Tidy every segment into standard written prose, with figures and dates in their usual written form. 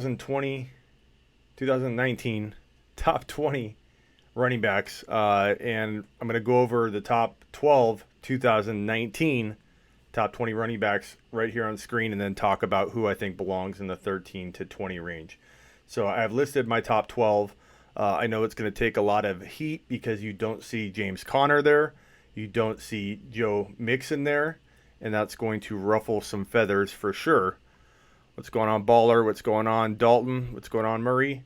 2020, 2019 top 20 running backs, and I'm going to go over the top 12 2019 top 20 running backs right here on screen, and then talk about who I think belongs in the 13 to 20 range. So I've listed my top 12. I know it's going to take a lot of heat because you don't see James Conner there, you don't see Joe Mixon there, and that's going to ruffle some feathers for sure. What's going on, Baller? What's going on, Dalton? What's going on, Murray?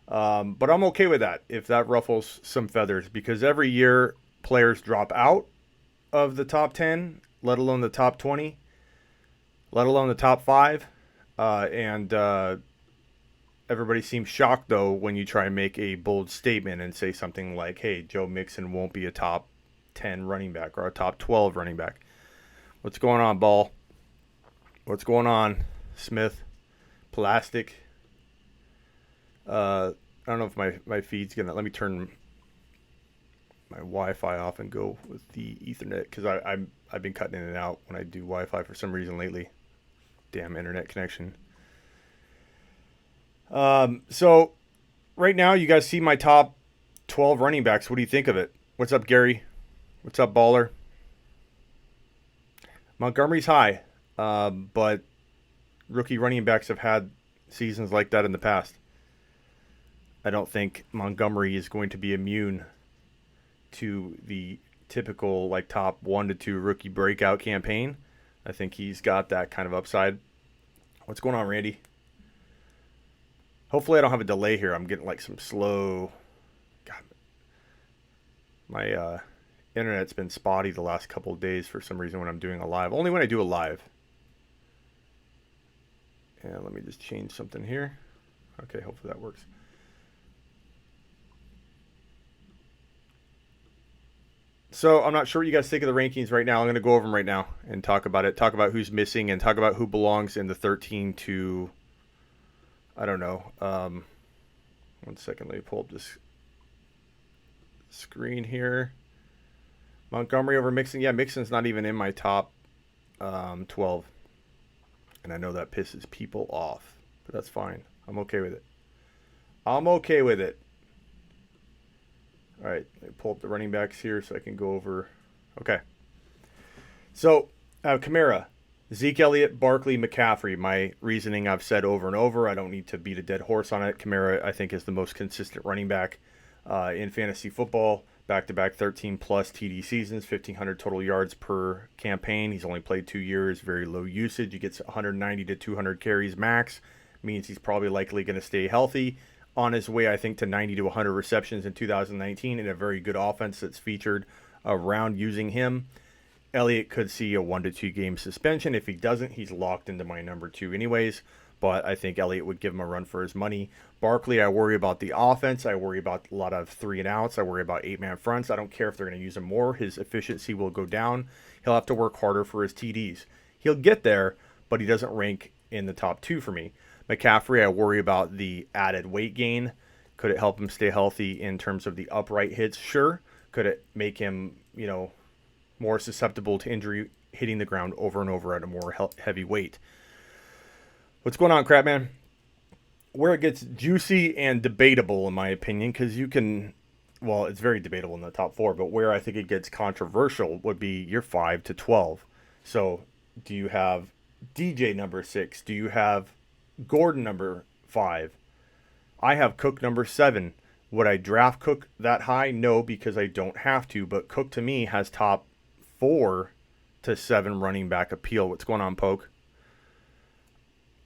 But I'm okay with that if that ruffles some feathers, because every year players drop out of the top 10, let alone the top 20, let alone the top 5. And everybody seems shocked, though, when you try and make a bold statement and say something like, hey, Joe Mixon won't be a top 10 running back or a top 12 running back. What's going on, Ball? What's going on, Smith? Plastic. I don't know if my feed's going to... Let me turn my Wi-Fi off and go with the Ethernet, because I've been cutting in and out when I do Wi-Fi for some reason lately. Damn internet connection. So right now you guys see my top 12 running backs. What do you think of it? What's up, Gary? What's up, Baller? Montgomery's high, but rookie running backs have had seasons like that in the past. I don't think Montgomery is going to be immune to the typical like top 1 to 2 rookie breakout campaign. I think he's got that kind of upside. What's going on, Randy? Hopefully I don't have a delay here. I'm getting like some slow... God. My internet's been spotty the last couple of days for some reason when I'm doing a live. Only when I do a live. And let me just change something here. Okay, hopefully that works. So I'm not sure what you guys think of the rankings right now. I'm going to go over them right now and talk about it. Talk about who's missing and talk about who belongs in the 13 to... I don't know. 1 second. Let me pull up this screen here. Montgomery over Mixon. Yeah, Mixon's not even in my top 12. And I know that pisses people off. But that's fine. I'm okay with it. I'm okay with it. All right. Let me pull up the running backs here so I can go over. Okay. So, Kamara. Zeke Elliott, Barkley, McCaffrey. My reasoning I've said over and over. I don't need to beat a dead horse on it. Kamara, I think, is the most consistent running back in fantasy football. Back-to-back 13-plus TD seasons, 1,500 total yards per campaign. He's only played 2 years, very low usage. He gets 190 to 200 carries max. Means he's probably likely going to stay healthy. On his way, I think, to 90 to 100 receptions in 2019 in a very good offense that's featured around using him. Elliott could see a 1 to 2 game suspension. If he doesn't, he's locked into my number 2 anyways. But I think Elliott would give him a run for his money. Barkley, I worry about the offense. I worry about a lot of 3 and outs. I worry about 8-man fronts. I don't care if they're going to use him more. His efficiency will go down. He'll have to work harder for his TDs. He'll get there, but he doesn't rank in the top 2 for me. McCaffrey, I worry about the added weight gain. Could it help him stay healthy in terms of the upright hits? Sure. Could it make him, more susceptible to injury, hitting the ground over and over at a more heavy weight? What's going on, Crapman? Where it gets juicy and debatable, in my opinion, because you can, well, it's very debatable in the top 4, but where I think it gets controversial would be your 5 to 12. So do you have DJ number 6? Do you have Gordon number 5? I have Cook number 7. Would I draft Cook that high? No, because I don't have to, but Cook to me has top 4 to 7 running back appeal. What's going on, Poke?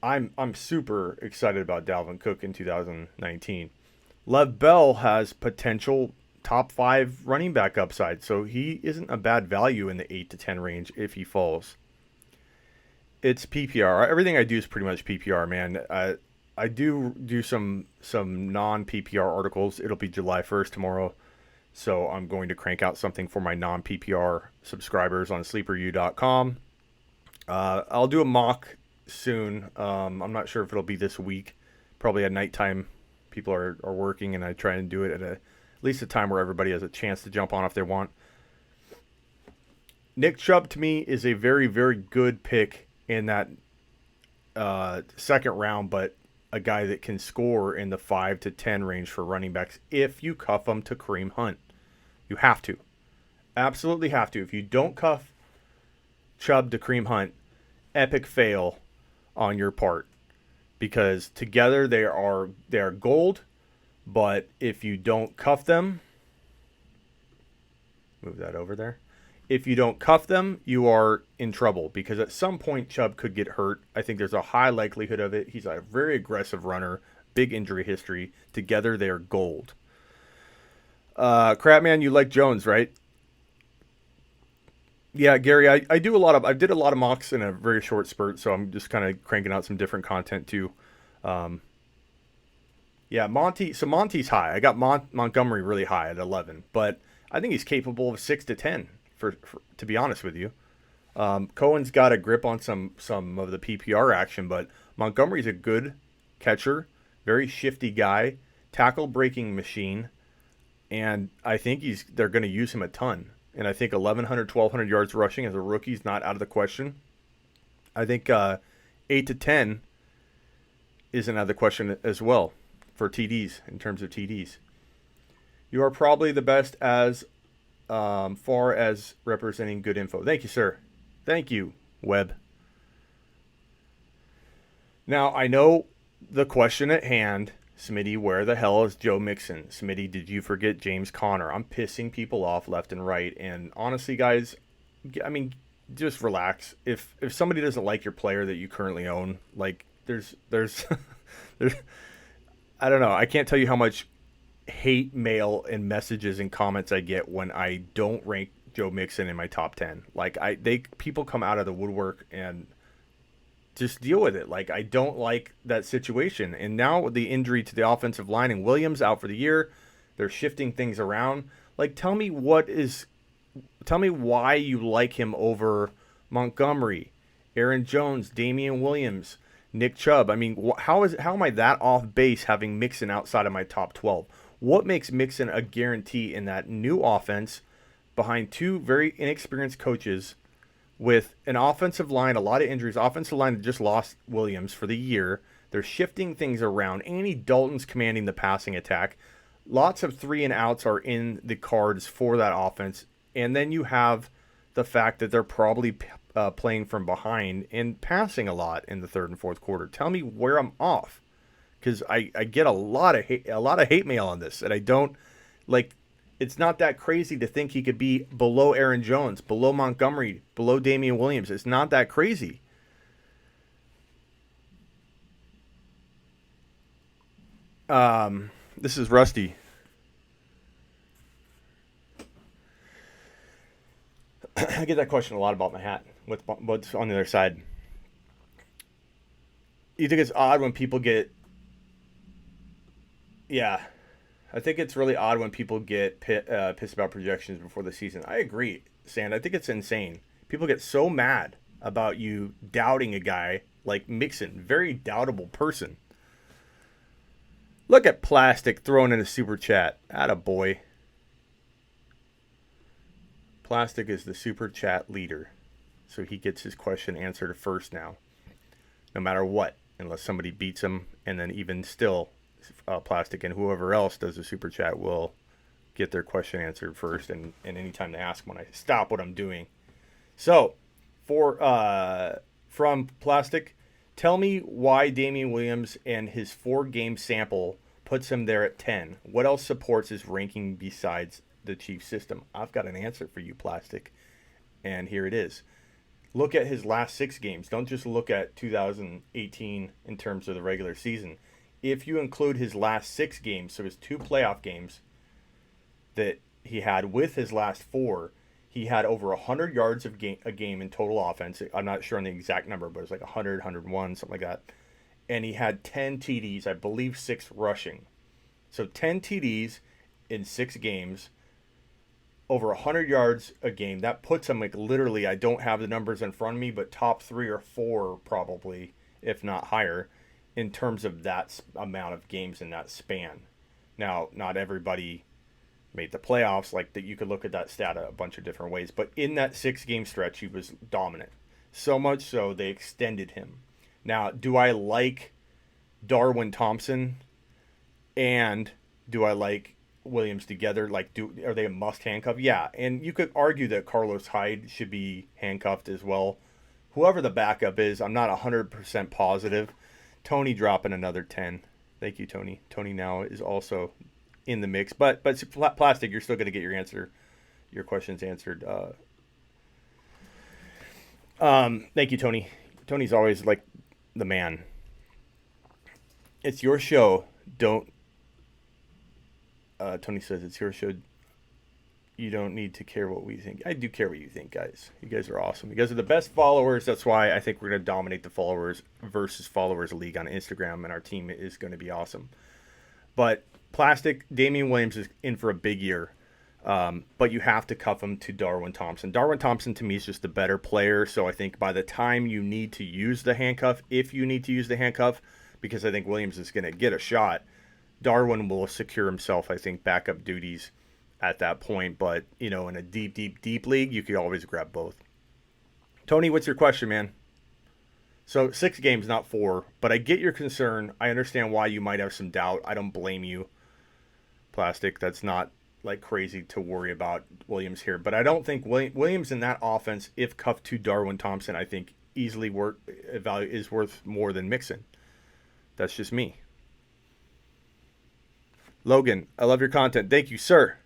I'm super excited about Dalvin Cook in 2019. Lev Bell has potential top 5 running back upside, so he isn't a bad value in the 8 to 10 range if he falls. It's PPR. Everything I do is pretty much PPR, man. I do some non-PPR articles. It'll be July 1st tomorrow. So I'm going to crank out something for my non-PPR subscribers on sleeperu.com. I'll do a mock soon. I'm not sure if it'll be this week. Probably at nighttime. People are working, and I try and do it at least a time where everybody has a chance to jump on if they want. Nick Chubb, to me, is a very, very good pick in that second round, but a guy that can score in the 5 to 10 range for running backs if you cuff him to Kareem Hunt. You have to. Absolutely have to. If you don't cuff Chubb to Kareem Hunt, epic fail on your part. Because together they are gold, but if you don't cuff them, move that over there. If you don't cuff them, you are in trouble because at some point Chubb could get hurt. I think there's a high likelihood of it. He's a very aggressive runner, big injury history. Together they are gold. Crapman, you like Jones, right? Yeah, Gary, I did a lot of mocks in a very short spurt, so I'm just kind of cranking out some different content too. Yeah, Monty's high. I got Montgomery really high at 11, but I think he's capable of 6 to 10. For to be honest with you, Cohen's got a grip on some of the PPR action, but Montgomery's a good catcher, very shifty guy, tackle breaking machine, and I think they're going to use him a ton. And I think 1,100, 1,200 yards rushing as a rookie is not out of the question. I think 8 to 10 isn't out of the question as well for TDs, in terms of TDs. You are probably the best as far as representing good info. Thank you, sir. Thank you, Webb. Now, I know the question at hand, Smitty, where the hell is Joe Mixon? Smitty, did you forget James Conner? I'm pissing people off left and right. And honestly, guys, I mean, just relax. If somebody doesn't like your player that you currently own, like there's I don't know. I can't tell you how much hate mail and messages and comments I get when I don't rank Joe Mixon in my top 10. Like people come out of the woodwork and just deal with it. Like I don't like that situation. And now with the injury to the offensive line and Williams out for the year, they're shifting things around. Like tell me why you like him over Montgomery, Aaron Jones, Damien Williams, Nick Chubb. I mean, how am I that off base having Mixon outside of my top 12? What makes Mixon a guarantee in that new offense behind two very inexperienced coaches with an offensive line, a lot of injuries? Offensive line just lost Williams for the year. They're shifting things around. Andy Dalton's commanding the passing attack. Lots of 3 and outs are in the cards for that offense. And then you have the fact that they're probably playing from behind and passing a lot in the third and fourth quarter. Tell me where I'm off. Because I get a lot of hate mail on this, and I don't like. It's not that crazy to think he could be below Aaron Jones, below Montgomery, below Damien Williams. It's not that crazy. This is Rusty. I get that question a lot about my hat. What's on the other side? You think it's odd when people get? Yeah, I think it's really odd when people get pissed about projections before the season. I agree, Sand. I think it's insane. People get so mad about you doubting a guy like Mixon. Very doubtable person. Look at Plastic throwing in a super chat. Atta boy. Plastic is the super chat leader. So he gets his question answered first now. No matter what. Unless somebody beats him. And then even still... Plastic and whoever else does the super chat will get their question answered first, and anytime they ask when I stop what I'm doing. So from Plastic, tell me why Damien Williams and his 4-game sample puts him there at 10. What else supports his ranking besides the Chiefs system? I've got an answer for you, Plastic, and here it is. Look at his last 6 games. Don't just look at 2018 in terms of the regular season. If you include his last 6 games, so his 2 playoff games that he had with his last 4, he had over 100 yards a game in total offense. I'm not sure on the exact number, but it's like 100, 101, something like that. And he had 10 TDs, I believe 6 rushing. So 10 TDs in 6 games, over 100 yards a game. That puts him like literally, I don't have the numbers in front of me, but top 3 or 4 probably, if not higher, in terms of that amount of games in that span. Now, not everybody made the playoffs. Like that, you could look at that stat a bunch of different ways. But in that 6-game stretch, he was dominant. So much so they extended him. Now, do I like Darwin Thompson, and do I like Williams together? Like, are they a must handcuff? Yeah, and you could argue that Carlos Hyde should be handcuffed as well. Whoever the backup is, I'm not 100% positive. Tony dropping another 10. Thank you, Tony. Tony now is also in the mix, but plastic, you're still going to get your questions answered. Thank you, Tony. Tony's always like the man. It's your show. Don't. Tony says it's your show. You don't need to care what we think. I do care what you think, guys. You guys are awesome. You guys are the best followers. That's why I think we're going to dominate the followers versus followers league on Instagram, and our team is going to be awesome. But plastic, Damien Williams is in for a big year. But you have to cuff him to Darwin Thompson. Darwin Thompson, to me, is just the better player. So I think by the time you need to use the handcuff, if you need to use the handcuff, because I think Williams is going to get a shot, Darwin will secure himself, I think, backup duties at that point. But, in a deep league, you could always grab both. Tony, what's your question, man? So 6 games, not 4. But I get your concern. I understand why you might have some doubt. I don't blame you. Plastic, that's not like crazy to worry about Williams here. But I don't think Williams in that offense, if cuffed to Darwin Thompson, I think easily is worth more than Mixon. That's just me. Logan, I love your content. Thank you, sir.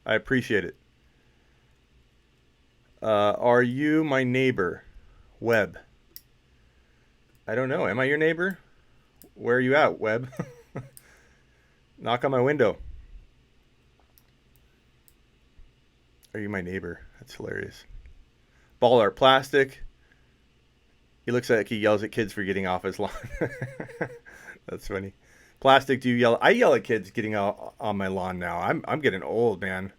I appreciate it. Are you my neighbor? Webb. I don't know. Am I your neighbor? Where are you at, Webb? Knock on my window. Are you my neighbor? That's hilarious. Baller plastic. He looks like he yells at kids for getting off his lawn. That's funny. Plastic, do you yell? I yell at kids getting out on my lawn now. I'm getting old, man.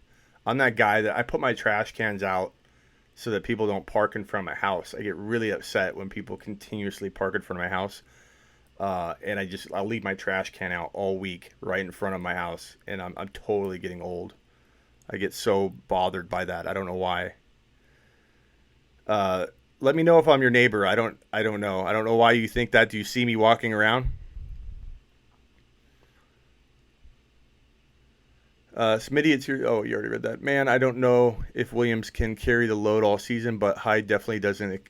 I'm that guy that I put my trash cans out so that people don't park in front of my house. I get really upset when people continuously park in front of my house. And I'll leave my trash can out all week right in front of my house. And I'm totally getting old. I get so bothered by that. I don't know why. Let me know if I'm your neighbor. I don't know. I don't know why you think that. Do you see me walking around? Smitty, it's your... Oh, you already read that. Man, I don't know if Williams can carry the load all season, but Hyde definitely doesn't,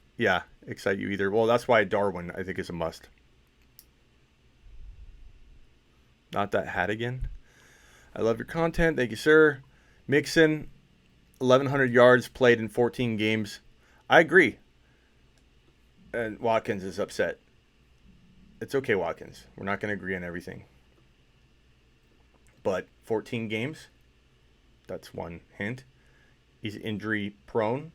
excite you either. Well, that's why Darwin, I think, is a must. Not that hat again. I love your content. Thank you, sir. Mixon, 1,100 yards played in 14 games. I agree. And Watkins is upset. It's okay, Watkins. We're not going to agree on everything. But 14 games, that's one hint. He's injury prone.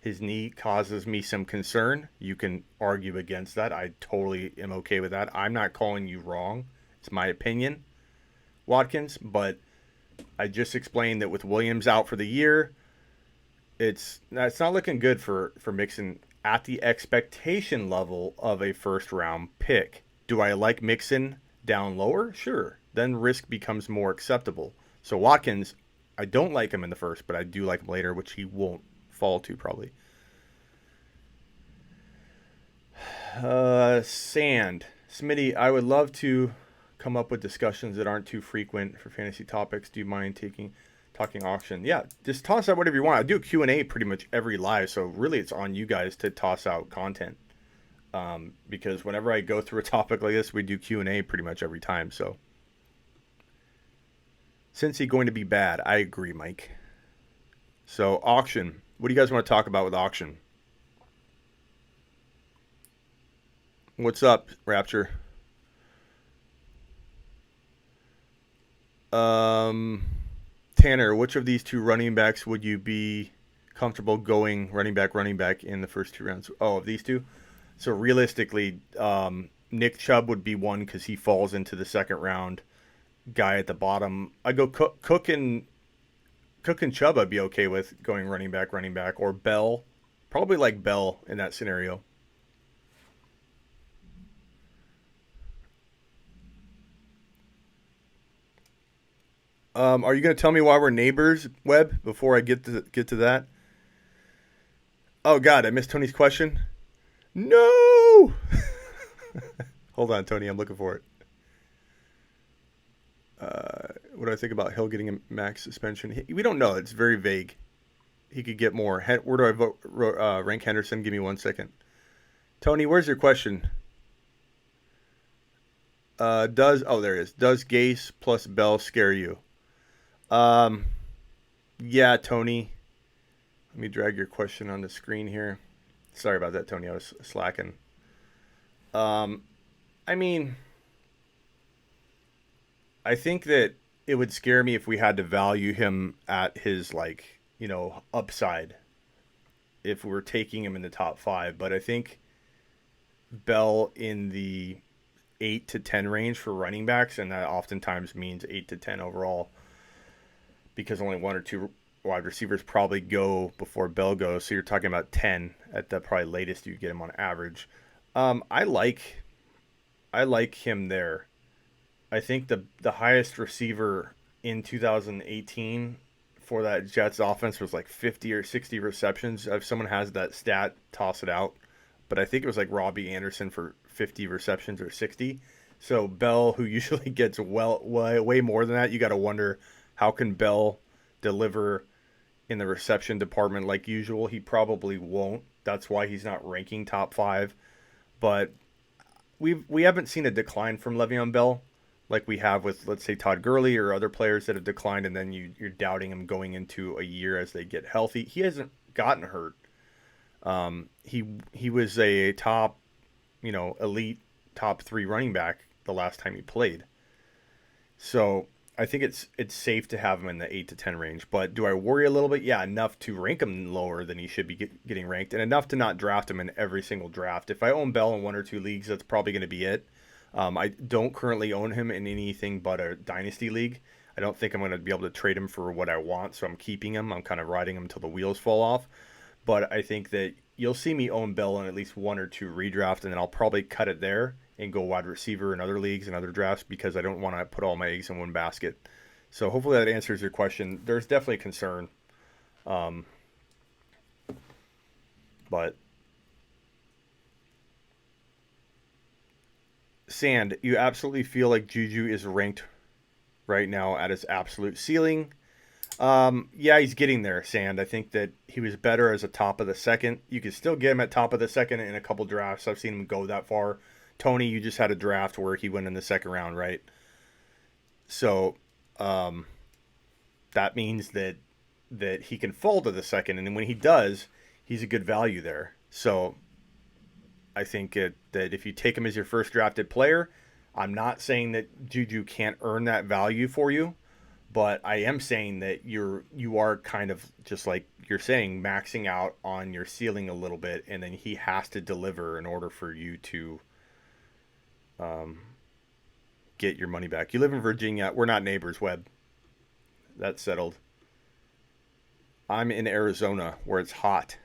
His knee causes me some concern. You can argue against that. I totally am okay with that. I'm not calling you wrong. It's my opinion, Watkins. But I just explained that with Williams out for the year, it's not looking good for Mixon at the expectation level of a first-round pick. Do I like Mixon down lower? Sure. Then risk becomes more acceptable. So Watkins, I don't like him in the first, but I do like him later, which he won't fall to probably. Sand. Smitty, I would love to come up with discussions that aren't too frequent for fantasy topics. Do you mind talking auction? Yeah, just toss out whatever you want. I do a Q&A pretty much every live, so really it's on you guys to toss out content. Because whenever I go through a topic like this, we do Q&A pretty much every time, so... Cincy going to be bad. I agree, Mike. So, auction. What do you guys want to talk about with auction? What's up, Rapture? Tanner, which of these 2 running backs would you be comfortable going running back in the first 2 rounds? Oh, of these 2? So, realistically, Nick Chubb would be one because he falls into the second round. Guy at the bottom, I go Cook and Chubb. I'd be okay with going running back, or Bell. Probably like Bell in that scenario. Are you going to tell me why we're neighbors, Webb? Before I get to that. Oh God, I missed Tony's question. No. Hold on, Tony. I'm looking for it. What do I think about Hill getting a max suspension? We don't know. It's very vague. He could get more. Where do I vote? Rank Henderson. Give me 1 second. Tony, where's your question? There it is. Does Gase plus Bell scare you? Um, yeah, Tony. Let me drag your question on the screen here. Sorry about that, Tony. I was slacking. Um, I mean, I think that it would scare me if we had to value him at his upside if we were taking him in the top 5. But I think Bell in the 8 to 10 range for running backs, and that oftentimes means 8 to 10 overall, because only one or two wide receivers probably go before Bell goes. So you're talking about 10 at the probably latest you get him on average. I like him there. I think the highest receiver in 2018 for that Jets offense was like 50 or 60 receptions. If someone has that stat, toss it out. But I think it was like Robbie Anderson for 50 receptions or 60. So Bell, who usually gets way more than that, you got to wonder how can Bell deliver in the reception department like usual. He probably won't. That's why he's not ranking top 5. But we haven't seen a decline from Le'Veon Bell like we have with, let's say, Todd Gurley or other players that have declined, and then you're doubting him going into a year as they get healthy. He hasn't gotten hurt. He was a top, elite top 3 running back the last time he played. So I think it's safe to have him in the 8 to 10 range. But do I worry a little bit? Yeah, enough to rank him lower than he should be getting ranked, and enough to not draft him in every single draft. If I own Bell in 1 or 2 leagues, that's probably going to be it. I don't currently own him in anything but a dynasty league. I don't think I'm going to be able to trade him for what I want, so I'm keeping him. I'm kind of riding him until the wheels fall off. But I think that you'll see me own Bell in at least 1 or 2 redraft, and then I'll probably cut it there and go wide receiver in other leagues and other drafts because I don't want to put all my eggs in one basket. So hopefully that answers your question. There's definitely concern. But Sand, you absolutely feel like Juju is ranked right now at his absolute ceiling. Yeah, he's getting there, Sand. I think that he was better as a top of the second. You could still get him at top of the second in a couple drafts. I've seen him go that far. Tony, you just had a draft where he went in the second round, right? So that means that he can fall to the second, and when he does, he's a good value there. So I think that if you take him as your first drafted player, I'm not saying that Juju can't earn that value for you, but I am saying that you are kind of, just like you're saying, maxing out on your ceiling a little bit, and then he has to deliver in order for you to get your money back. You live in Virginia. We're not neighbors, Webb. That's settled. I'm in Arizona where it's hot.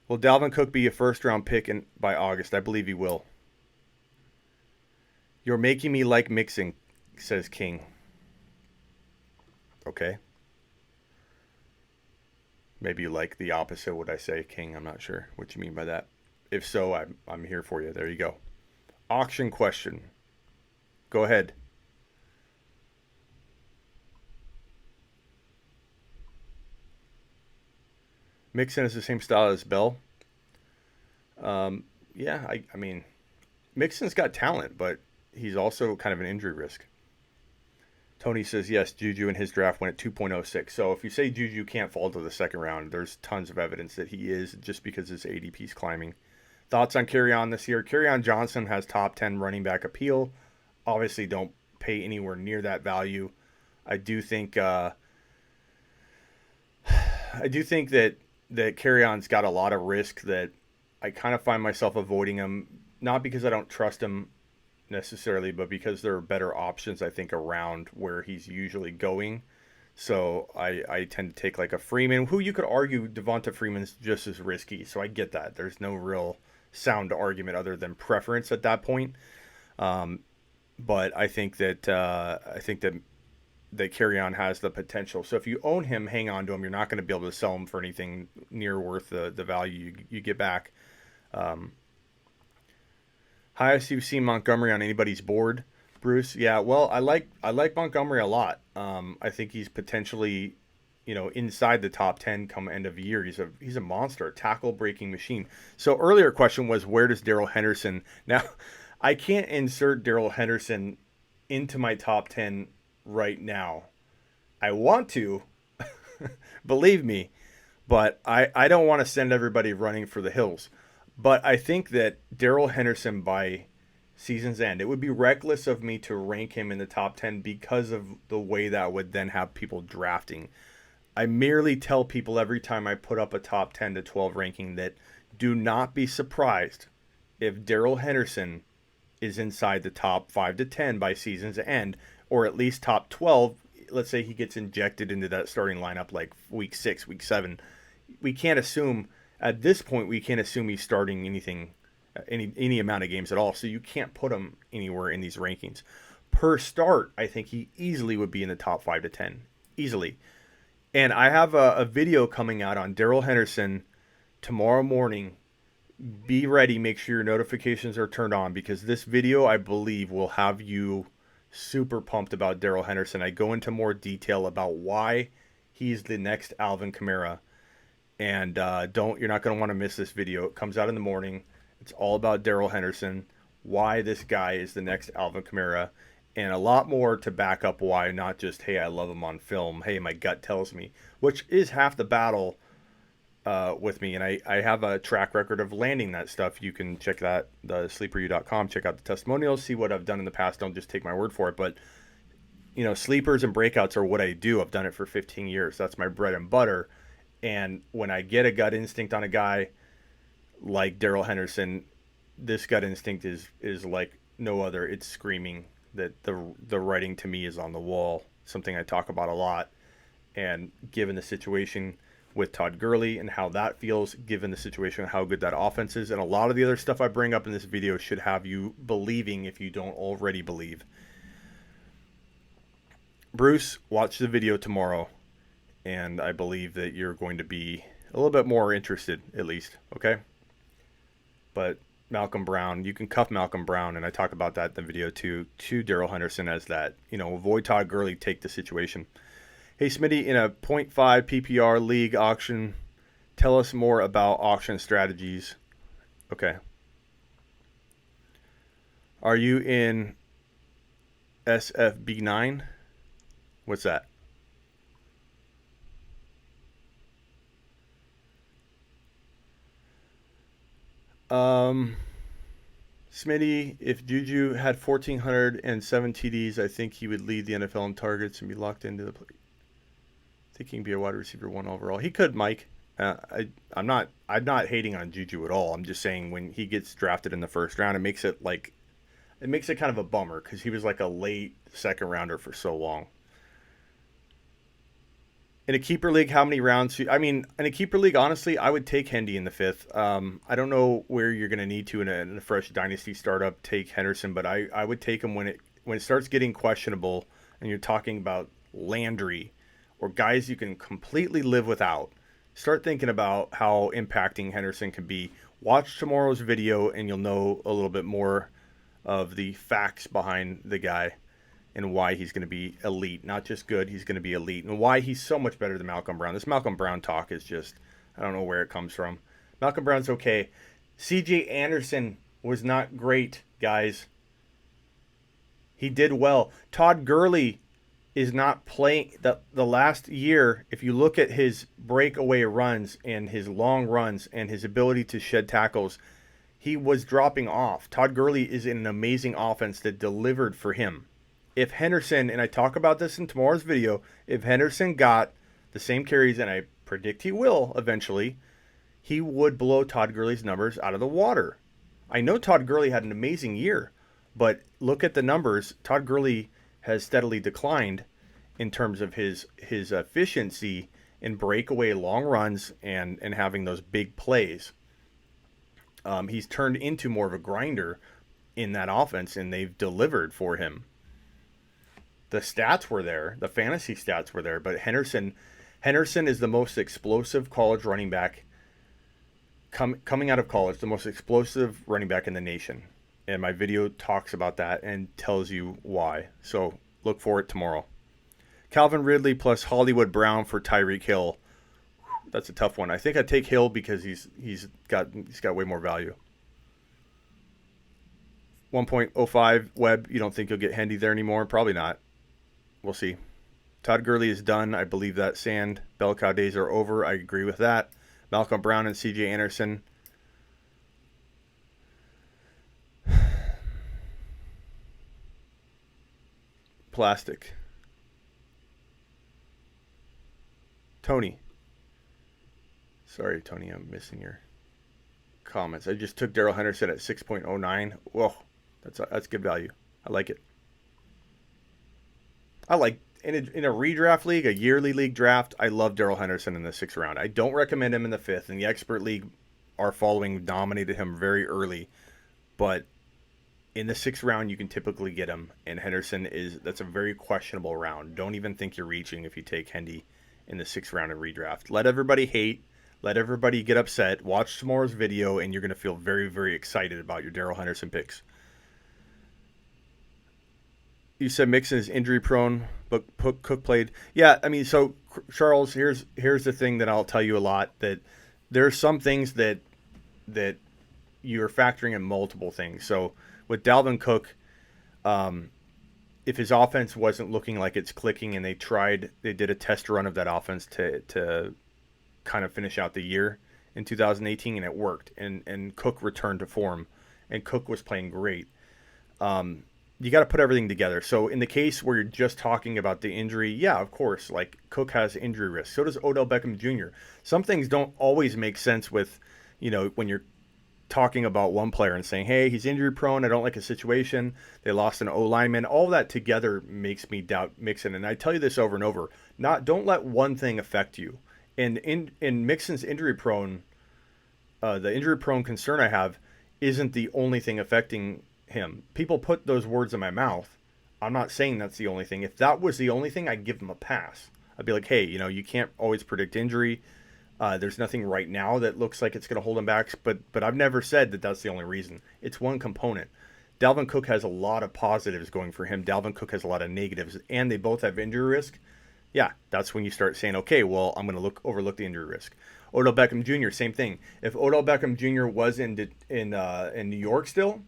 Will Dalvin Cook be a first-round pick by August? I believe he will. You're making me like mixing, says King. Okay. Maybe you like the opposite of what I say, King. I'm not sure what you mean by that. If so, I'm here for you. There you go. Auction question. Go ahead. Mixon is the same style as Bell. Yeah, I mean, Mixon's got talent, but he's also kind of an injury risk. Tony says, yes, Juju in his draft went at 2.06. So if you say Juju can't fall to the second round, there's tons of evidence that he is, just because his ADP is climbing. Thoughts on Kerryon this year? Kerryon Johnson has top 10 running back appeal. Obviously, don't pay anywhere near that value. I do think that Kerryon's got a lot of risk that I kind of find myself avoiding him, not because I don't trust him necessarily, but because there are better options, I think, around where he's usually going. So I tend to take like a Freeman, who you could argue Devonta Freeman's just as risky. So I get that. There's no real sound argument other than preference at that point. But I think that Kerryon has the potential. So if you own him, hang on to him. You're not going to be able to sell him for anything near worth the value you get back. Highest you've seen Montgomery on anybody's board, Bruce? Yeah, well, I like Montgomery a lot. I think he's potentially, inside the top 10 come end of year. He's a monster, a tackle breaking machine. So earlier question was, where does Darrell Henderson now? I can't insert Darrell Henderson into my top 10 right now. I want to, believe me, but I don't want to send everybody running for the hills. But I think that Darrell Henderson by season's end, it would be reckless of me to rank him in the top 10 because of the way that would then have people drafting. I merely tell people every time I put up a top 10 to 12 ranking that do not be surprised if Darrell Henderson is inside the top 5 to 10 by season's end, or at least top 12. Let's say he gets injected into that starting lineup like week 6, week 7. We can't assume at this point, we can't assume he's starting any amount of games at all. So you can't put him anywhere in these rankings. Per start, I think he easily would be in the top 5 to 10. Easily. And I have a video coming out on Darrell Henderson tomorrow morning. Be ready. Make sure your notifications are turned on, because this video, I believe, will have you super pumped about Darrell Henderson. I go into more detail about why he's the next Alvin Kamara. And you're not going to want to miss this video. It comes out in the morning. It's all about Darrell Henderson, why this guy is the next Alvin Kamara, and a lot more to back up why, not just, hey, I love him on film, hey, my gut tells me, which is half the battle with me. And I have a track record of landing that stuff. You can check that, the sleeperu.com, check out the testimonials, see what I've done in the past. Don't just take my word for it. But, sleepers and breakouts are what I do. I've done it for 15 years. That's my bread and butter. And when I get a gut instinct on a guy like Darrell Henderson, this gut instinct is like no other. It's screaming that the writing to me is on the wall, something I talk about a lot. And given the situation with Todd Gurley and how that feels, given the situation of how good that offense is, and a lot of the other stuff I bring up in this video should have you believing if you don't already believe. Bruce, watch the video tomorrow. And I believe that you're going to be a little bit more interested, at least, okay? But Malcolm Brown, you can cuff Malcolm Brown, and I talk about that in the video too, to Darrell Henderson as that, avoid Todd Gurley, take the situation. Hey, Smitty, in a 0.5 PPR league auction, tell us more about auction strategies. Okay. Are you in SFB9? What's that? Smitty, if Juju had 1,407 TDs, I think he would lead the NFL in targets and be locked into the play. I think he can be a wide receiver 1 overall. He could, Mike. I'm not hating on Juju at all. I'm just saying when he gets drafted in the first round, it makes it kind of a bummer because he was like a late second rounder for so long. In a keeper league, how many rounds? In a keeper league, honestly, I would take Hendy in the 5th. I don't know where you're going to need to in a fresh dynasty startup take Henderson, but I would take him when it starts getting questionable and you're talking about Landry or guys you can completely live without. Start thinking about how impacting Henderson can be. Watch tomorrow's video and you'll know a little bit more of the facts behind the guy. And why he's going to be elite. Not just good, he's going to be elite. And why he's so much better than Malcolm Brown. This Malcolm Brown talk is just, I don't know where it comes from. Malcolm Brown's okay. C.J. Anderson was not great, guys. He did well. Todd Gurley is not playing. The last year, if you look at his breakaway runs and his long runs and his ability to shed tackles, he was dropping off. Todd Gurley is in an amazing offense that delivered for him. If Henderson, and I talk about this in tomorrow's video, if Henderson got the same carries, and I predict he will eventually, he would blow Todd Gurley's numbers out of the water. I know Todd Gurley had an amazing year, but look at the numbers. Todd Gurley has steadily declined in terms of his efficiency in breakaway long runs and having those big plays. He's turned into more of a grinder in that offense, and they've delivered for him. The stats were there. The fantasy stats were there. But Henderson is the most explosive college running back coming out of college, the most explosive running back in the nation. And my video talks about that and tells you why. So look for it tomorrow. Calvin Ridley plus Hollywood Brown for Tyreek Hill. That's a tough one. I think I'd take Hill because he's got way more value. 1.05 Webb. You don't think you'll get Hendy there anymore? Probably not. We'll see. Todd Gurley is done. I believe that Sand bell cow days are over. I agree with that. Malcolm Brown and C.J. Anderson. Plastic. Tony. Sorry, Tony, I'm missing your comments. I just took Darrell Henderson at 6.09. Whoa, that's good value. I like it. I like in a redraft league, a yearly league draft. I love Darrell Henderson in the 6th round. I don't recommend him in the 5th. In the expert league, our following dominated him very early, but in the 6th round, you can typically get him. And Henderson that's a very questionable round. Don't even think you're reaching if you take Hendy in the 6th round of redraft. Let everybody hate. Let everybody get upset. Watch tomorrow's video, and you're going to feel very, very excited about your Darrell Henderson picks. You said Mixon is injury prone, but Cook played. Yeah, I mean, so Charles, here's the thing that I'll tell you a lot, that there are some things that you're factoring in multiple things. So with Dalvin Cook, if his offense wasn't looking like it's clicking, and they did a test run of that offense to kind of finish out the year in 2018, and it worked, and Cook returned to form, and Cook was playing great. You got to put everything together. So in the case where you're just talking about the injury, yeah, of course, like Cook has injury risk. So does Odell Beckham Jr. Some things don't always make sense with, when you're talking about one player and saying, hey, he's injury prone, I don't like his situation, they lost an O-lineman. All that together makes me doubt Mixon. And I tell you this over and over, don't let one thing affect you. And in Mixon's injury prone, the injury prone concern I have isn't the only thing affecting him. People put those words in my mouth. I'm not saying that's the only thing. If that was the only thing, I'd give them a pass. I'd be like, hey, you can't always predict injury. There's nothing right now that looks like it's going to hold him back, but I've never said that that's the only reason. It's one component. Dalvin Cook has a lot of positives going for him. Dalvin Cook has a lot of negatives, and they both have injury risk. Yeah, that's when you start saying, okay, well, I'm going to overlook the injury risk. Odell Beckham Jr., same thing. If Odell Beckham Jr. was in New York still,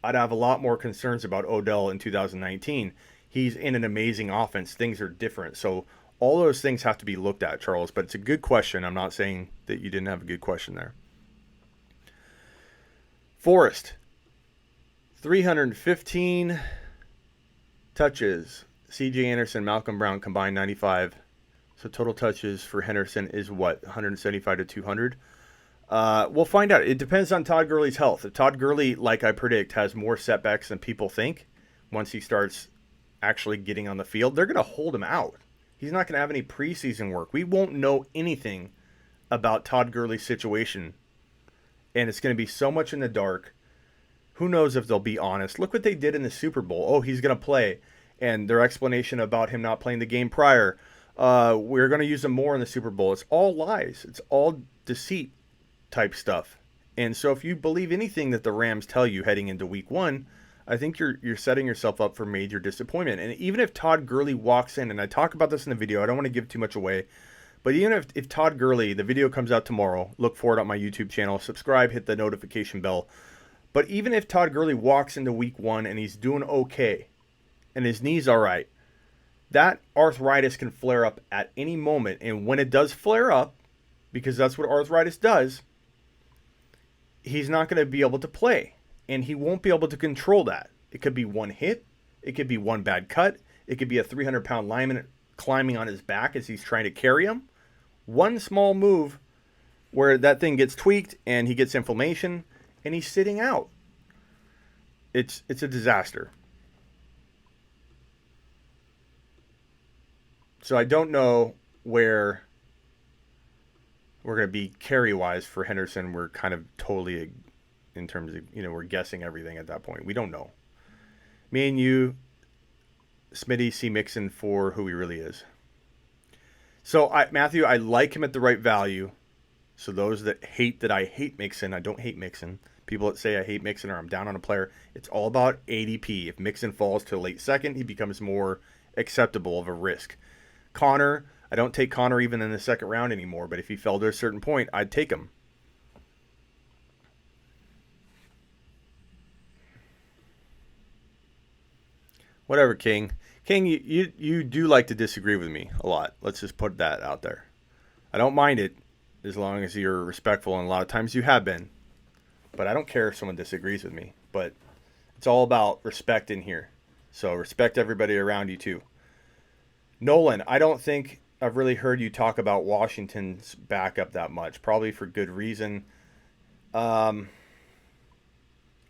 I'd have a lot more concerns about Odell in 2019. He's in an amazing offense. Things are different. So all those things have to be looked at, Charles. But it's a good question. I'm not saying that you didn't have a good question there. Forrest, 315 touches. C.J. Anderson, Malcolm Brown combined 95. So total touches for Henderson is what, 175 to 200? We'll find out. It depends on Todd Gurley's health. If Todd Gurley, like I predict, has more setbacks than people think, once he starts actually getting on the field, they're going to hold him out. He's not going to have any preseason work. We won't know anything about Todd Gurley's situation, and it's going to be so much in the dark. Who knows if they'll be honest? Look what they did in the Super Bowl. Oh, he's going to play. And their explanation about him not playing the game prior, we're going to use him more in the Super Bowl. It's all lies. It's all deceit type stuff. And so if you believe anything that the Rams tell you heading into week 1, I think you're setting yourself up for major disappointment. And even if Todd Gurley walks in, and I talk about this in the video, I don't want to give too much away, but even if Todd Gurley, the video comes out tomorrow, look for it on my YouTube channel, subscribe, hit the notification bell. But even if Todd Gurley walks into week 1 and he's doing okay, and his knee's all right, that arthritis can flare up at any moment. And when it does flare up, because that's what arthritis does, he's not going to be able to play. And he won't be able to control that. It could be one hit. It could be one bad cut. It could be a 300-pound lineman climbing on his back as he's trying to carry him. One small move where that thing gets tweaked and he gets inflammation and he's sitting out. It's a disaster. So I don't know where we're going to be carry-wise for Henderson. We're kind of totally, in terms of, we're guessing everything at that point. We don't know. Me and you, Smitty, see Mixon for who he really is. So, Matthew, I like him at the right value. So those that hate that I hate Mixon, I don't hate Mixon. People that say I hate Mixon or I'm down on a player, it's all about ADP. If Mixon falls to a late second, he becomes more acceptable of a risk. Connor, I don't take Connor even in the second round anymore, but if he fell to a certain point, I'd take him. Whatever, King. King, you do like to disagree with me a lot. Let's just put that out there. I don't mind it as long as you're respectful, and a lot of times you have been. But I don't care if someone disagrees with me. But it's all about respect in here. So respect everybody around you too. Nolan, I don't think I've really heard you talk about Washington's backup that much. Probably for good reason. I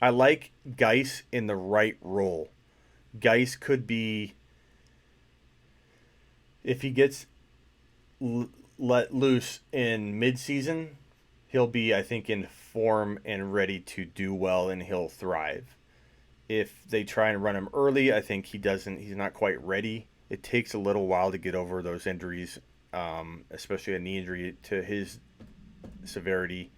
like Geis in the right role. Geis could be, if he gets let loose in midseason, he'll be, I think, in form and ready to do well, and he'll thrive. If they try and run him early, I think he's not quite ready. It takes a little while to get over those injuries, especially a knee injury to his severity.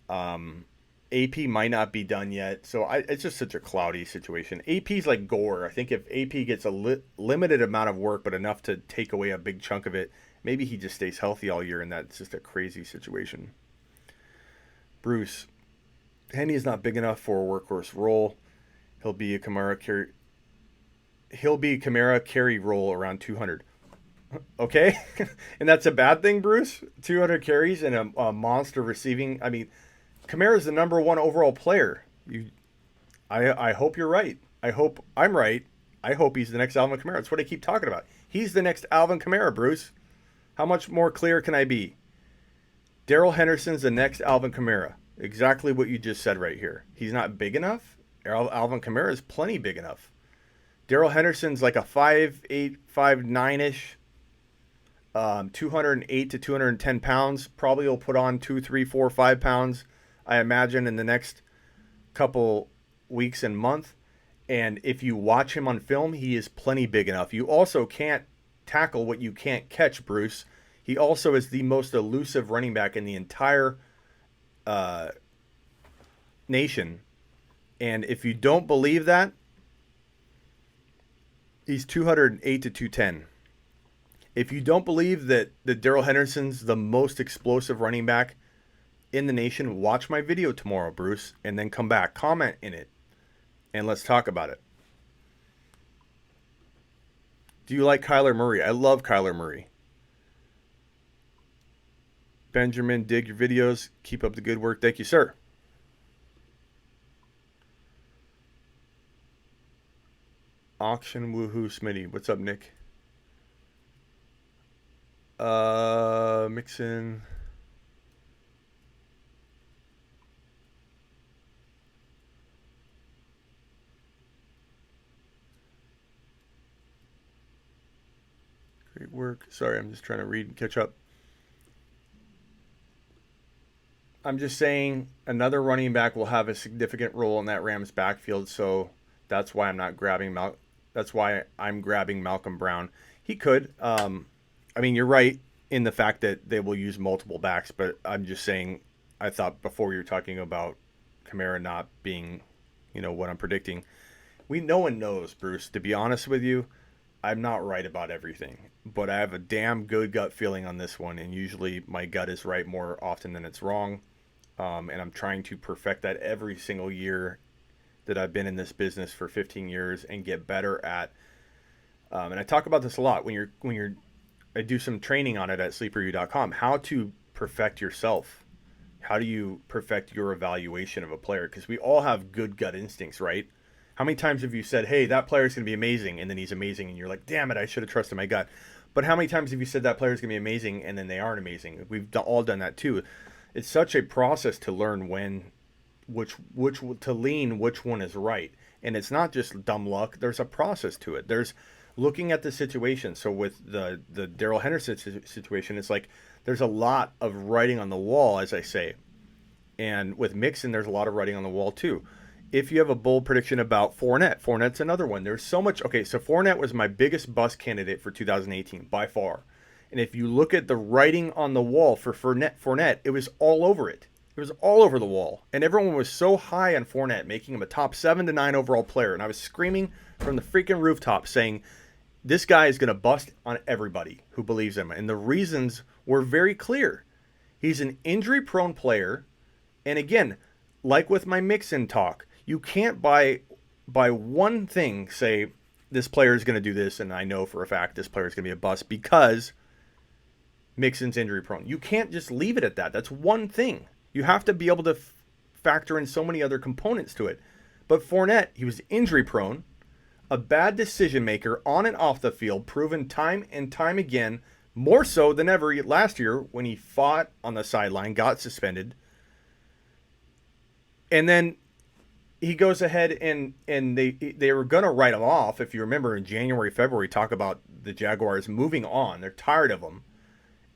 AP might not be done yet, so it's just such a cloudy situation. AP's like Gore. I think if AP gets a limited amount of work, but enough to take away a big chunk of it, maybe he just stays healthy all year, and that's just a crazy situation. Bruce, Henny is not big enough for a workhorse role. He'll be a Kamara carry role around 200. Okay, and that's a bad thing, Bruce. 200 carries and a monster receiving. I mean, Kamara's the number one overall player. I hope you're right. I hope I'm right. I hope he's the next Alvin Kamara. That's what I keep talking about. He's the next Alvin Kamara, Bruce. How much more clear can I be? Darrell Henderson's the next Alvin Kamara. Exactly what you just said right here. He's not big enough. Alvin Kamara is plenty big enough. Darrell Henderson's like a 5'8", 5'9"-ish, 208 to 210 pounds. Probably will put on 2, 3, 4, 5 pounds, I imagine, in the next couple weeks and month. And if you watch him on film, he is plenty big enough. You also can't tackle what you can't catch, Bruce. He also is the most elusive running back in the entire nation. And if you don't believe that, he's 208 to 210. If you don't believe that Darrell Henderson's the most explosive running back in the nation, watch my video tomorrow, Bruce, and then come back, comment in it, and let's talk about it. Do you like Kyler Murray? I love Kyler Murray. Benjamin, dig your videos. Keep up the good work. Thank you, sir. Auction woohoo Smitty. What's up, Nick? Mixin. Great work. Sorry, I'm just trying to read and catch up. I'm just saying another running back will have a significant role in that Rams backfield, so that's why I'm not grabbing That's why I'm grabbing Malcolm Brown. He could. I mean, you're right in the fact that they will use multiple backs, but I'm just saying, I thought before you were talking about Kamara not being, what I'm predicting. No one knows, Bruce. To be honest with you, I'm not right about everything, but I have a damn good gut feeling on this one, and usually my gut is right more often than it's wrong, and I'm trying to perfect that every single year that I've been in this business for 15 years and get better at. And I talk about this a lot I do some training on it at sleeperu.com, how to perfect yourself. How do you perfect your evaluation of a player? Because we all have good gut instincts, right? How many times have you said, hey, that player's going to be amazing, and then he's amazing, and you're like, damn it, I should have trusted my gut. But how many times have you said that player's going to be amazing, and then they aren't amazing? We've all done that too. It's such a process to learn which one is right. And it's not just dumb luck. There's a process to it. There's looking at the situation. So with the Darrell Henderson situation, it's like there's a lot of writing on the wall, as I say. And with Mixon, there's a lot of writing on the wall too. If you have a bold prediction about Fournette's another one. There's so much. Okay, so Fournette was my biggest bust candidate for 2018 by far. And if you look at the writing on the wall for Fournette, it was all over it. It was all over the wall. And everyone was so high on Fournette, making him a top 7 to 9 overall player. And I was screaming from the freaking rooftop saying, this guy is going to bust on everybody who believes him. And the reasons were very clear. He's an injury-prone player. And again, like with my Mixon talk, you can't by one thing say this player is going to do this, and I know for a fact this player is going to be a bust because Mixon's injury-prone. You can't just leave it at that. That's one thing. You have to be able to factor in so many other components to it. But Fournette, he was injury-prone, a bad decision maker on and off the field, proven time and time again, more so than ever last year when he fought on the sideline, got suspended. And then he goes ahead and they were going to write him off. If you remember in January, February, talk about the Jaguars moving on. They're tired of him.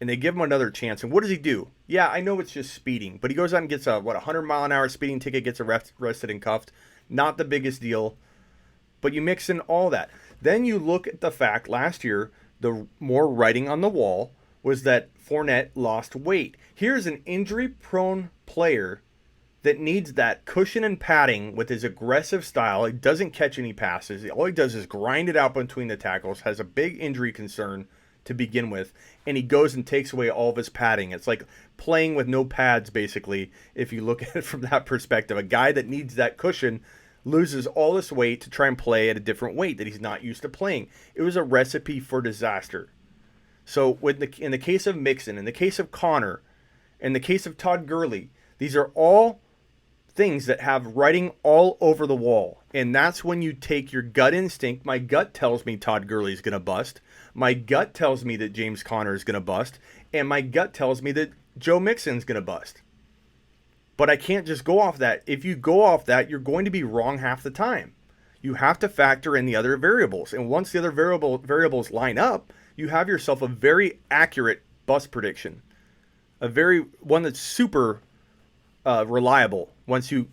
And they give him another chance. And what does he do? Yeah, I know it's just speeding. But he goes out and gets a 100-mile-an-hour speeding ticket, gets arrested and cuffed. Not the biggest deal. But you mix in all that. Then you look at the fact last year, the more writing on the wall was that Fournette lost weight. Here's an injury-prone player that needs that cushion and padding with his aggressive style. He doesn't catch any passes. All he does is grind it out between the tackles, has a big injury concern to begin with, and he goes and takes away all of his padding. It's like playing with no pads, basically, if you look at it from that perspective. A guy that needs that cushion loses all this weight to try and play at a different weight that he's not used to playing. It was a recipe for disaster. So in the case of Mixon, in the case of Connor, in the case of Todd Gurley, these are all things that have writing all over the wall. And that's when you take your gut instinct. My gut tells me Todd Gurley is going to bust. My gut tells me that James Conner is going to bust. And my gut tells me that Joe Mixon's going to bust. But I can't just go off that. If you go off that, you're going to be wrong half the time. You have to factor in the other variables. And once the other variables line up, you have yourself a very accurate bust prediction. One that's super reliable once you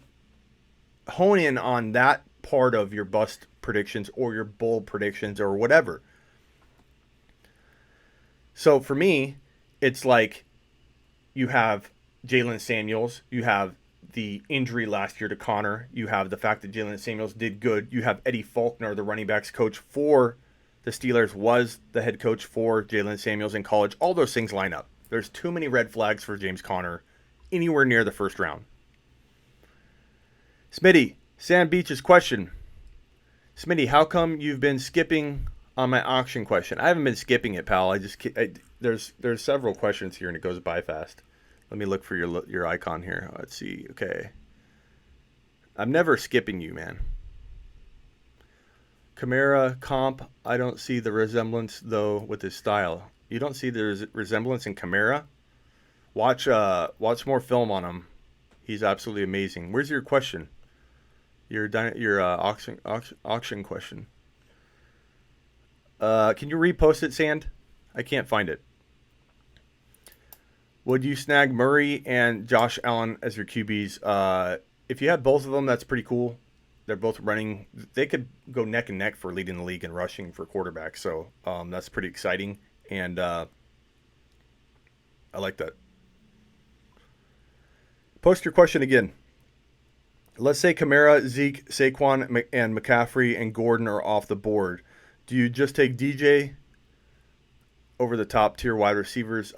hone in on that part of your bust predictions or your bold predictions or whatever. So for me, it's like you have Jalen Samuels, you have the injury last year to Connor, you have the fact that Jalen Samuels did good, you have Eddie Faulkner, the running backs coach for the Steelers, was the head coach for Jalen Samuels in college. All those things line up. There's too many red flags for James Conner anywhere near the first round. Smitty, Sam Beach's question. Smitty, how come you've been skipping on my auction question? I haven't been skipping it, pal. There's several questions here and it goes by fast. Let me look for your icon here. Let's see. Okay. I'm never skipping you, man. Kamara comp, I don't see the resemblance, though, with his style. You don't see the resemblance in Kamara? Watch more film on him. He's absolutely amazing. Where's your question? Your auction question. Can you repost it, Sand? I can't find it. Would you snag Murray and Josh Allen as your QBs? If you had both of them, that's pretty cool. They're both running. They could go neck and neck for leading the league in rushing for quarterbacks. So that's pretty exciting. And I like that. Post your question again. Let's say Kamara, Zeke, Saquon, and McCaffrey and Gordon are off the board. Do you just take DJ over the top tier wide receivers?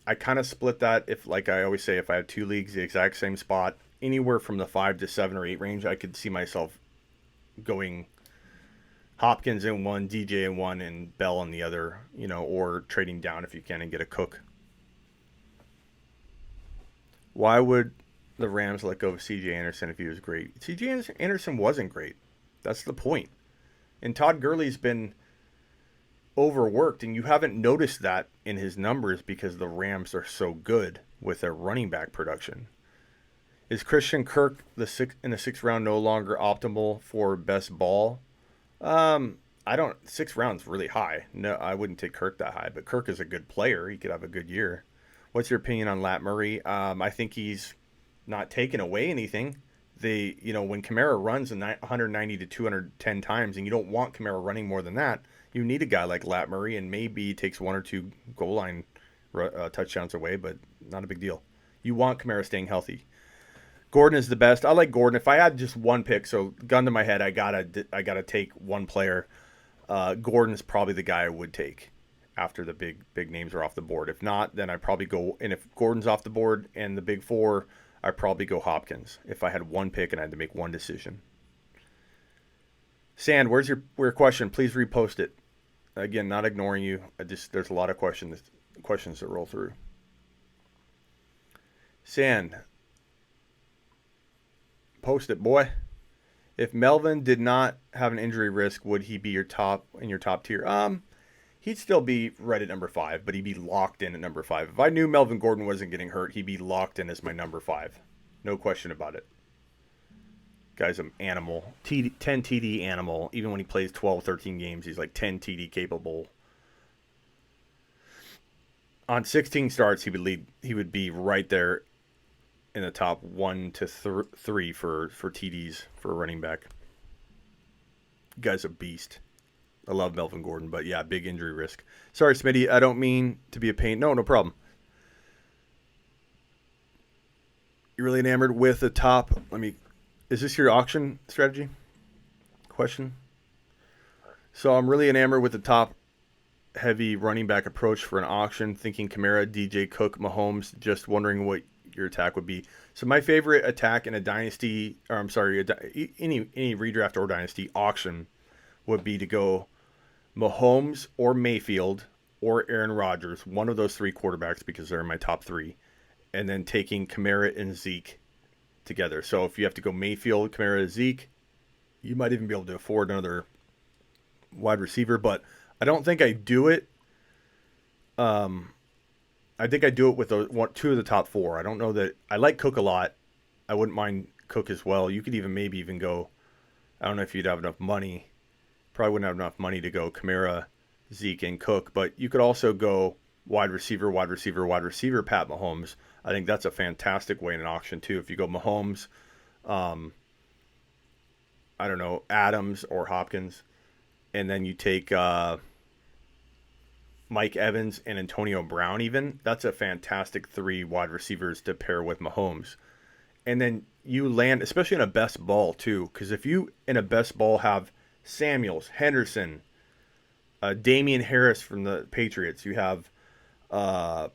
I kind of split that. If, like I always say, if I had two leagues, the exact same spot, anywhere from the 5 to 7 or 8 range, I could see myself going Hopkins in one, DJ in one, and Bell in the other, or trading down if you can and get a Cook. Why would the Rams let go of C.J. Anderson if he was great? C.J. Anderson wasn't great. That's the point. And Todd Gurley's been overworked, and you haven't noticed that in his numbers because the Rams are so good with their running back production. Is Christian Kirk in the 6th round no longer optimal for best ball? 6th round's really high. No, I wouldn't take Kirk that high, but Kirk is a good player. He could have a good year. What's your opinion on Lat Murray? I think he's not taking away anything. When Kamara runs 190 to 210 times, and you don't want Kamara running more than that, you need a guy like Lat Murray, and maybe he takes 1 or 2 goal line touchdowns away, but not a big deal. You want Kamara staying healthy. Gordon is the best. I like Gordon. If I had just one pick, so gun to my head, I gotta take one player. Gordon's probably the guy I would take after the big names are off the board. If not, then I probably go. And if Gordon's off the board and the big four, I probably go Hopkins. If I had one pick and I had to make one decision. Sand, where's your question? Please repost it. Again, not ignoring you. There's a lot of questions that roll through. Sand, post it, boy. If Melvin did not have an injury risk, would he be your top tier? He'd still be right at number 5, but he'd be locked in at number 5. If I knew Melvin Gordon wasn't getting hurt, he'd be locked in as my number 5. No question about it. Guy's an animal. 10 TD animal. Even when he plays 12, 13 games, he's like 10 TD capable. On 16 starts, he would be right there in the top 1 to 3 for TDs for a running back. Guy's a beast. I love Melvin Gordon, but yeah, big injury risk. Sorry, Smitty, I don't mean to be a pain. No problem. You're really enamored with the top. Is this your auction strategy? Question. So I'm really enamored with the top heavy running back approach for an auction, thinking Kamara, DJ, Cook, Mahomes, just wondering what your attack would be. So my favorite attack in a dynasty, or I'm sorry, any redraft or dynasty auction would be to go Mahomes or Mayfield or Aaron Rodgers, one of those 3 quarterbacks because they're in my top 3, and then taking Kamara and Zeke together. So if you have to go Mayfield, Kamara, Zeke, you might even be able to afford another wide receiver, but I don't think I do it. I think I do it with 2 of the top 4. I don't know that I like Cook a lot. I wouldn't mind Cook as well. You could maybe even go. I don't know if you'd have enough money. Probably wouldn't have enough money to go Kamara, Zeke, and Cook, but you could also go wide receiver, Pat Mahomes. I think that's a fantastic way in an auction too. If you go Mahomes, I don't know, Adams or Hopkins, and then you take Mike Evans and Antonio Brown even, that's a fantastic 3 wide receivers to pair with Mahomes. And then you land, especially in a best ball too, because if you in a best ball have Samuels, Henderson, Damien Harris from the Patriots, you have Kareem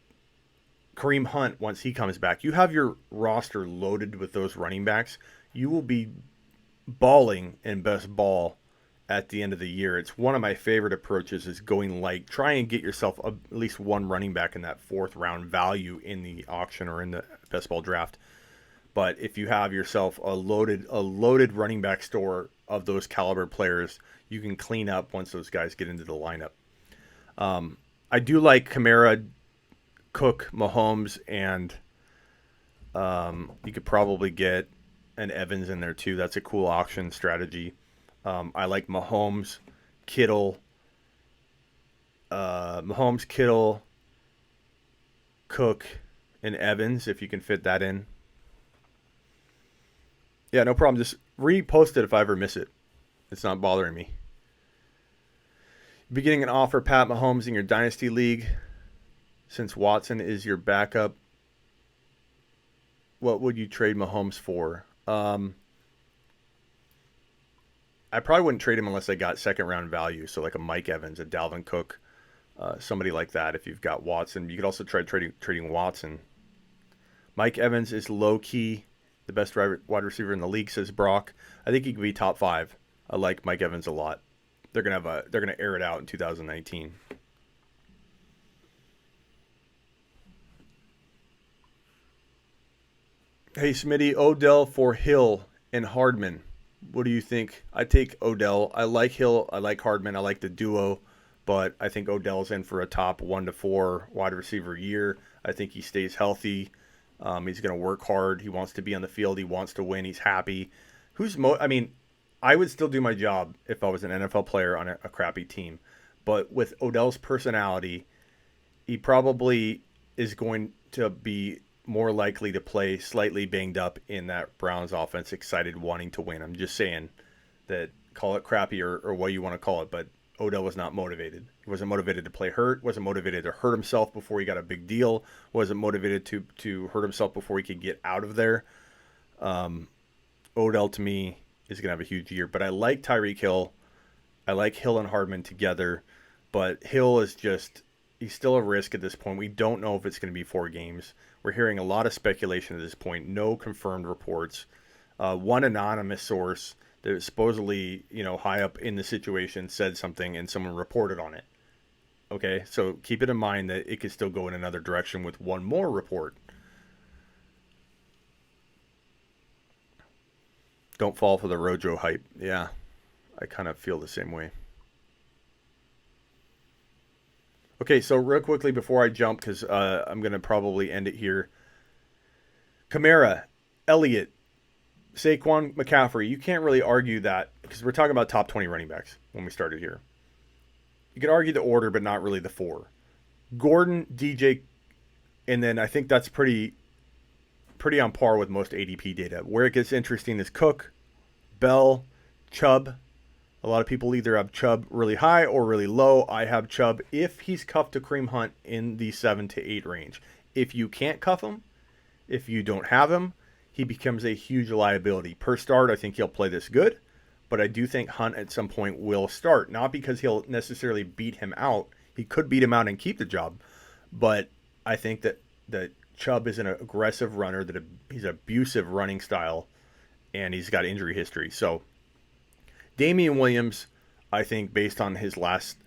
Hunt once he comes back, you have your roster loaded with those running backs, you will be balling in best ball at the end of the year. It's one of my favorite approaches is going light. Try and get yourself at least one running back in that 4th round value in the auction or in the best ball draft. But if you have yourself a loaded running back store of those caliber players, you can clean up once those guys get into the lineup. I do like Kamara, Cook, Mahomes, and you could probably get an Evans in there too. That's a cool auction strategy. I like Mahomes, Kittle, Cook, and Evans if you can fit that in. Yeah, no problem. Just repost it if I ever miss it. It's not bothering me. Be getting an offer, Pat Mahomes, in your Dynasty League. Since Watson is your backup, what would you trade Mahomes for? I probably wouldn't trade him unless I got 2nd round value. So like a Mike Evans, a Dalvin Cook, somebody like that. If you've got Watson, you could also try trading Watson. Mike Evans is low key the best wide receiver in the league, says Brock. I think he could be top 5. I like Mike Evans a lot. They're gonna air it out in 2019. Hey Smitty, Odell for Hill and Hardman. What do you think? I take Odell. I like Hill. I like Hardman. I like the duo, but I think Odell's in for a top 1 to 4 wide receiver year. I think he stays healthy. He's going to work hard. He wants to be on the field. He wants to win. He's happy. I would still do my job if I was an NFL player on a crappy team. But with Odell's personality, he probably is going to be more likely to play slightly banged up in that Browns offense, excited, wanting to win. I'm just saying that, call it crappy or what you want to call it, but Odell was not motivated. He wasn't motivated to play hurt, wasn't motivated to hurt himself before he got a big deal, wasn't motivated to hurt himself before he could get out of there. Odell, to me, is going to have a huge year. But I like Tyreek Hill. I like Hill and Hardman together. But Hill is just, he's still a risk at this point. We don't know if it's going to be 4 games. We're hearing a lot of speculation at this point. No confirmed reports. One anonymous source that was supposedly, high up in the situation said something and someone reported on it. Okay, so keep it in mind that it could still go in another direction with one more report. Don't fall for the Rojo hype. Yeah, I kind of feel the same way. Okay, so real quickly before I jump, because I'm going to probably end it here. Kamara, Elliott, Saquon, McCaffrey. You can't really argue that because we're talking about top 20 running backs when we started here. You could argue the order, but not really the 4. Gordon, DJ, and then I think that's pretty on par with most ADP data. Where it gets interesting is Cook, Bell, Chubb. A lot of people either have Chubb really high or really low. I have Chubb if he's cuffed to Kareem Hunt in the 7 to 8 range. If you can't cuff him, if you don't have him, he becomes a huge liability. Per start, I think he'll play this good, but I do think Hunt at some point will start. Not because he'll necessarily beat him out. He could beat him out and keep the job, but I think that Chubb is an aggressive runner, that he's an abusive running style, and he's got injury history. So Damien Williams, I think, based on his last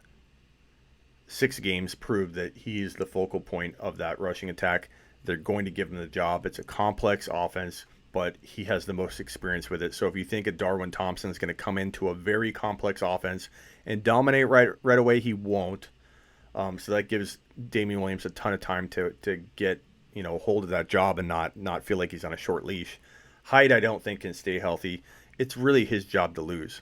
6 games, proved that he is the focal point of that rushing attack. They're going to give him the job. It's a complex offense, but he has the most experience with it. So if you think a Darwin Thompson is going to come into a very complex offense and dominate right away, he won't. So that gives Damien Williams a ton of time to get hold of that job and not feel like he's on a short leash. Hyde, I don't think, can stay healthy. It's really his job to lose.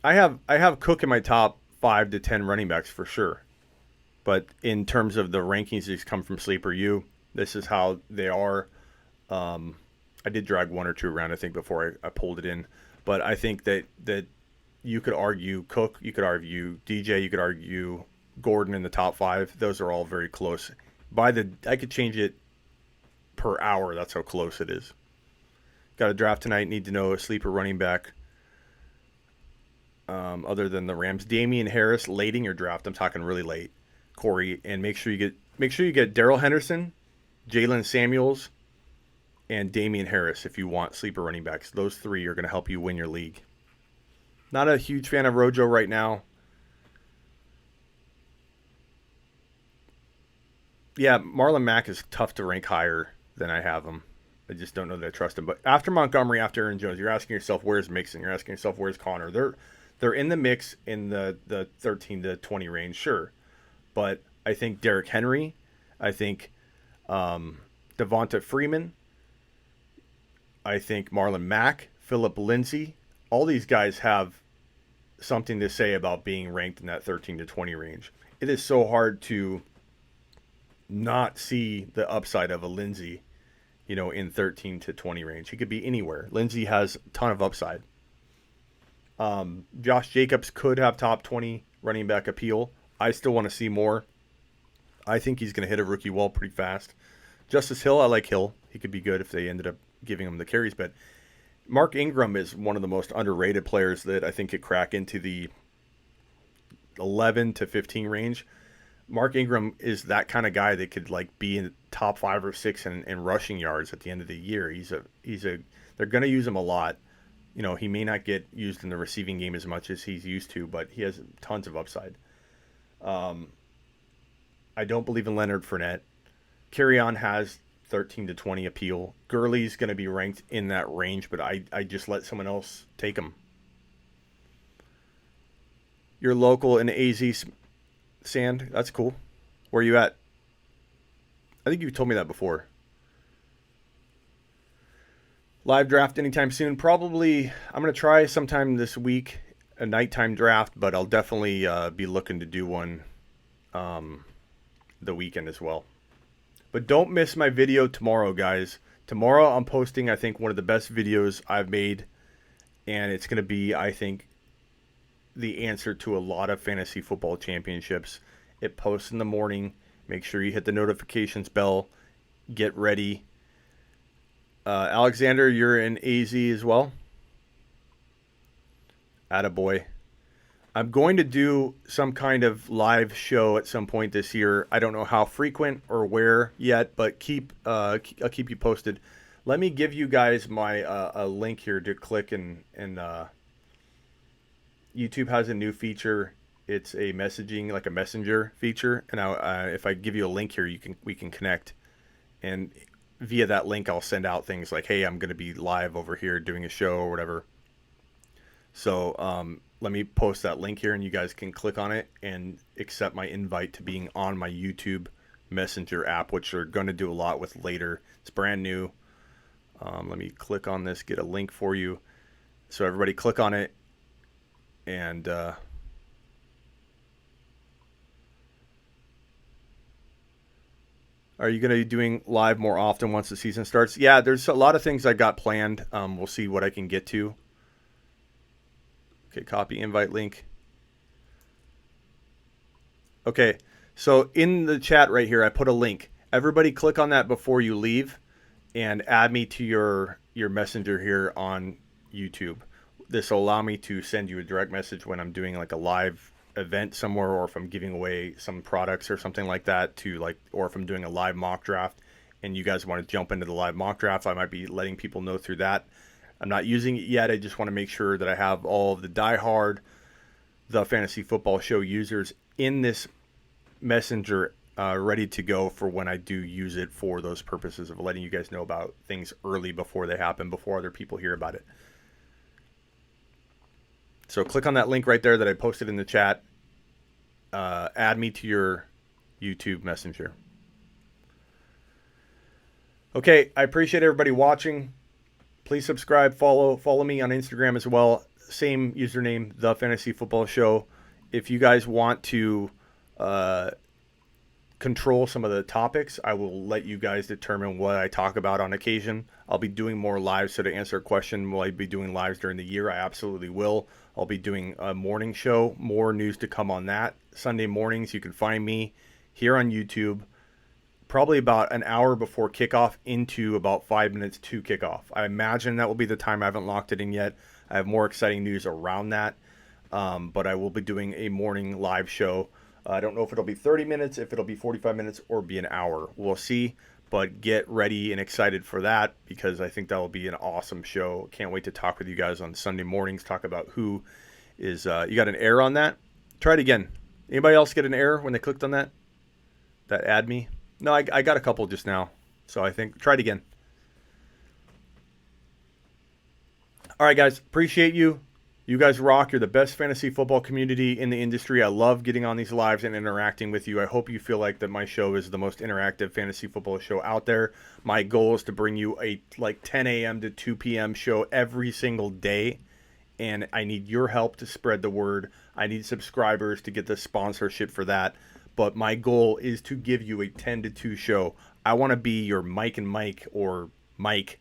I have Cook in my top 5 to 10 running backs for sure. But in terms of the rankings, these come from Sleeper U. This is how they are. I did drag 1 or 2 around, I think, before I pulled it in. But I think that you could argue Cook, you could argue DJ, you could argue Gordon in the top 5. Those are all very close. I could change it per hour. That's how close it is. Got a draft tonight. Need to know a sleeper running back. Other than the Rams, Damien Harris late in your draft. I'm talking really late, Corey, and make sure you get Darrell Henderson, Jalen Samuels, and Damien Harris if you want sleeper running backs. Those 3 are going to help you win your league. Not a huge fan of Rojo right now. Yeah, Marlon Mack is tough to rank higher than I have him. I just don't know that I trust him. But after Montgomery, after Aaron Jones, you're asking yourself, where's Mixon? You're asking yourself, where's Connor? They're in the mix in the 13 to 20 range, sure. But I think Derrick Henry, I think Devonta Freeman, I think Marlon Mack, Phillip Lindsay, all these guys have something to say about being ranked in that 13 to 20 range. It is so hard to not see the upside of a Lindsay, in 13 to 20 range. He could be anywhere. Lindsay has a ton of upside. Josh Jacobs could have top 20 running back appeal. I still want to see more. I think he's going to hit a rookie wall pretty fast. Justice Hill, I like Hill. He could be good if they ended up giving him the carries. But Mark Ingram is one of the most underrated players that I think could crack into the 11 to 15 range. Mark Ingram is that kind of guy that could be in top 5 or 6 in rushing yards at the end of the year. They're going to use him a lot. He may not get used in the receiving game as much as he's used to, but he has tons of upside. I don't believe in Leonard Fournette. Kerryon has 13 to 20 appeal. Gurley's going to be ranked in that range, but I just let someone else take him. You're local in AZ Sand. That's cool. Where are you at? I think you've told me that before. Live draft anytime soon? Probably. I'm going to try sometime this week, a nighttime draft, but I'll definitely be looking to do one the weekend as well. But don't miss my video tomorrow, guys. Tomorrow I'm posting, I think, one of the best videos I've made. And it's going to be, I think, the answer to a lot of fantasy football championships. It posts in the morning. Make sure you hit the notifications bell. Get ready. Alexander, you're in AZ as well. Attaboy. I'm going to do some kind of live show at some point this year. I don't know how frequent or where yet, but I'll keep you posted. Let me give you guys my a link here to click, and YouTube has a new feature. It's a messaging, like a messenger feature, and if I give you a link here, we can connect, and via that link I'll send out things like, hey, I'm going to be live over here doing a show or whatever. So let me post that link here, and you guys can click on it and accept my invite to being on my YouTube Messenger app, which we're going to do a lot with later. It's brand new. Let me click on this, get a link for you. So everybody click on it, and are you going to be doing live more often once the season starts? Yeah, there's a lot of things I got planned. We'll see what I can get to. Okay, copy invite link. Okay, so in the chat right here, I put a link. Everybody click on that before you leave and add me to your messenger here on YouTube. This will allow me to send you a direct message when I'm doing like a live event somewhere, or if I'm giving away some products or something like that, or if I'm doing a live mock draft and you guys want to jump into the live mock draft, I might be letting people know through that. I'm not using it yet. I just want to make sure that I have all of the diehard, the Fantasy Football Show users in this messenger ready to go for when I do use it for those purposes of letting you guys know about things early before they happen, before other people hear about it. So click on that link right there that I posted in the chat. Add me to your YouTube Messenger. Okay, I appreciate everybody watching. Please subscribe, follow me on Instagram as well. Same username, The Fantasy Football Show. If you guys want to control some of the topics, I will let you guys determine what I talk about on occasion. I'll be doing more lives, so to answer a question, will I be doing lives during the year? I absolutely will. I'll be doing a morning show. More news to come on that. Sunday mornings, you can find me here on YouTube, probably about an hour before kickoff into about 5 minutes to kickoff. I imagine that will be the time. I haven't locked it in yet. I have more exciting news around that, but I will be doing a morning live show. I don't know if it'll be 30 minutes, if it'll be 45 minutes, or be an hour. We'll see, but get ready and excited for that, because I think that will be an awesome show. Can't wait to talk with you guys on Sunday mornings, talk about who is... you got an error on that? Try it again. Anybody else get an error when they clicked on that? That add me? No, I got a couple just now. So I think, try it again. All right, guys. Appreciate you. You guys rock. You're the best fantasy football community in the industry. I love getting on these lives and interacting with you. I hope you feel like that my show is the most interactive fantasy football show out there. My goal is to bring you a 10 a.m. to 2 p.m. show every single day. And I need your help to spread the word. I need subscribers to get the sponsorship for that. But my goal is to give you a 10 to 2 show. I want to be your Mike and Mike, or Mike,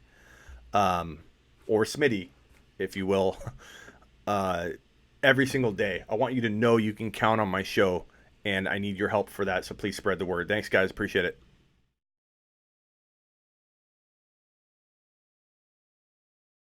or Smitty, if you will, every single day. I want you to know you can count on my show, and I need your help for that, so please spread the word. Thanks, guys. Appreciate it.